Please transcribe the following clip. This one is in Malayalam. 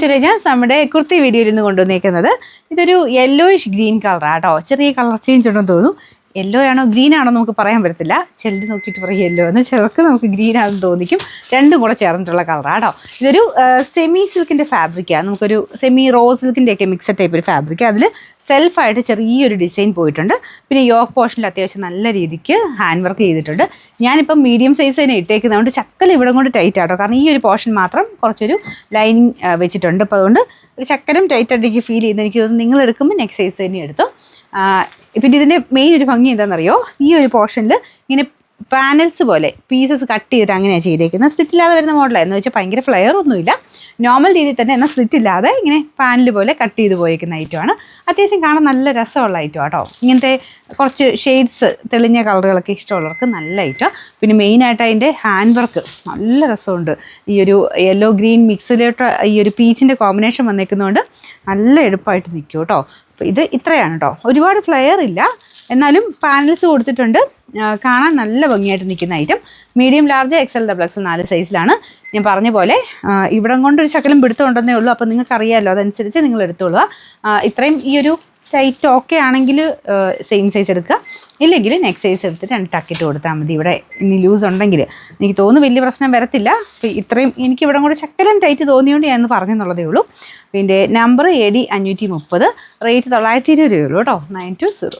To legends. നമ്മുടെ കുർത്തി വീഡിയോയിൽ നിന്ന് കൊണ്ടുവന്നേക്കുന്നത് ഇതൊരു യെല്ലോയിഷ് ഗ്രീൻ കളറാണ് കേട്ടോ. ചെറിയ കളർ ചേഞ്ച് ഉണ്ടെന്ന് തോന്നുന്നു. യെല്ലോ ആണോ ഗ്രീൻ ആണോ നമുക്ക് പറയാൻ പറ്റത്തില്ല. ചിലത് നോക്കിയിട്ട് പറയും യെല്ലോ എന്ന്, ചിലർക്ക് നമുക്ക് ഗ്രീൻ ആണെന്ന് തോന്നിക്കും. രണ്ടും കൂടെ ചേർന്നിട്ടുള്ള കളറാണ് കേട്ടോ. ഇതൊരു സെമി സിൽക്കിൻ്റെ ഫാബ്രിക്കാണ്. നമുക്കൊരു സെമി റോസ് സിൽക്കിൻ്റെ ഒക്കെ മിക്സഡ് ടൈപ്പ് ഒരു ഫാബ്രിക്. അതിൽ സെൽഫായിട്ട് ചെറിയൊരു ഡിസൈൻ പോയിട്ടുണ്ട്. പിന്നെ യോക്ക് പോർഷനിൽ അത്യാവശ്യം നല്ല രീതിക്ക് ഹാൻഡ് വർക്ക് ചെയ്തിട്ടുണ്ട്. ഞാനിപ്പം മീഡിയം സൈസ് തന്നെ ഇട്ടേക്കുന്നതുകൊണ്ട് ചക്കൽ ഇവിടെ കൊണ്ട് ടൈറ്റ് ആട്ടോ. കാരണം ഈ ഒരു പോർഷൻ മാത്രം കുറച്ചൊരു ലൈനിങ് വെച്ചിട്ടുണ്ട്. അപ്പോൾ അതുകൊണ്ട് ഒരു ചക്കലും ടൈറ്റ് ആയിട്ട് എനിക്ക് ഫീൽ ചെയ്യുന്നു. എനിക്ക് തോന്നുന്നു നിങ്ങൾ എടുക്കുമ്പോൾ നെക്സ്റ്റ് സൈസ് തന്നെ എടുത്തു. പിന്നെ ഇതിൻ്റെ മെയിൻ ഒരു ഭംഗി എന്താണെന്നറിയോ, ഈ ഒരു പോർഷനിൽ ഇങ്ങനെ പാനൽസ് പോലെ പീസസ് കട്ട് ചെയ്തിട്ട് അങ്ങനെയാണ് ചെയ്തേക്കുന്നത്. സ്ലിറ്റ് ഇല്ലാതെ വരുന്ന മോഡലായിരുന്നു വെച്ചാൽ ഭയങ്കര ഫ്ലെയർ ഒന്നുമില്ല, നോർമൽ രീതിയിൽ തന്നെ, എന്നാൽ സ്ലിറ്റ് ഇല്ലാതെ ഇങ്ങനെ പാനൽ പോലെ കട്ട് ചെയ്ത് പോയേക്കുന്ന ഐറ്റമാണ്. അത്യാവശ്യം കാണാൻ നല്ല രസമുള്ള ഐറ്റം കേട്ടോ. ഇങ്ങനത്തെ കുറച്ച് ഷെയ്ഡ്സ് തെളിഞ്ഞ കളറുകളൊക്കെ ഇഷ്ടമുള്ളവർക്ക് നല്ല ഐറ്റം. പിന്നെ മെയിനായിട്ട് അതിൻ്റെ ഹാൻഡ് വർക്ക് നല്ല രസമുണ്ട്. ഈ ഒരു യെല്ലോ ഗ്രീൻ മിക്സിലോട്ട് ഈ ഒരു പീച്ചിൻ്റെ കോമ്പിനേഷൻ വന്നേക്കുന്നതുകൊണ്ട് നല്ല എളുപ്പമായിട്ട് നിൽക്കും കേട്ടോ. അപ്പോൾ ഇത് ഇത്രയാണ് കേട്ടോ. ഒരുപാട് ഫ്ലെയർ ഇല്ല, എന്നാലും പാനൽസ് കൊടുത്തിട്ടുണ്ട്. കാണാൻ നല്ല ഭംഗിയായിട്ട് നിൽക്കുന്ന item. Medium, large, XL, double XL 4 സൈസിലാണ്. ഞാൻ പറഞ്ഞ പോലെ ഇവിടം കൊണ്ടൊരു ശകലം പിടുത്തമുണ്ടെന്നേ ഉള്ളൂ. അപ്പോൾ നിങ്ങൾക്കറിയാമല്ലോ, അതനുസരിച്ച് നിങ്ങൾ എടുത്തോളുക. ഇത്രയും ഈ ഒരു ടൈറ്റ് ഓക്കെ ആണെങ്കിൽ സെയിം സൈസ് എടുക്കുക, ഇല്ലെങ്കിൽ നെക്സ്റ്റ് സൈസ് എടുത്തിട്ട് 2 ടക്കിട്ട് കൊടുത്താൽ മതി. ഇവിടെ ഇനി ലൂസ് ഉണ്ടെങ്കിൽ എനിക്ക് തോന്നുന്നു വലിയ പ്രശ്നം വരത്തില്ല. അപ്പോൾ ഇത്രയും എനിക്ക് ഇവിടെ കൂടെ ശകലം ടൈറ്റ് തോന്നിയോണ്ട് ഞാൻ പറഞ്ഞെന്നുള്ളതേ ഉള്ളൂ. പിന്നെ നമ്പർ AD 530, റേറ്റ് 920 രൂപയുള്ളൂ കേട്ടോ. 920.